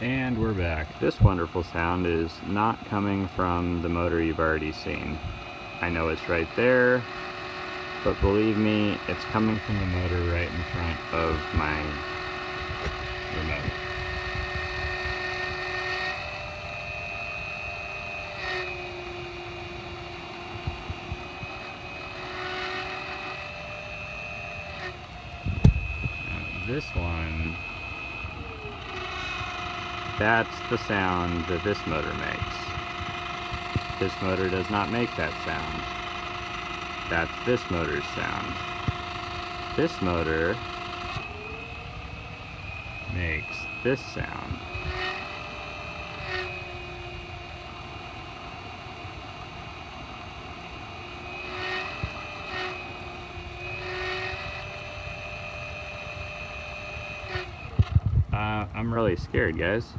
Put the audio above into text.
And we're back. This wonderful sound is not coming from the motor you've already seen. I know it's right there, but believe me, it's coming from the motor right in front of my remote. Now, this one, that's the sound that this motor makes. This motor does not make that sound. That's this motor's sound. This motor makes this sound. I'm really scared, guys.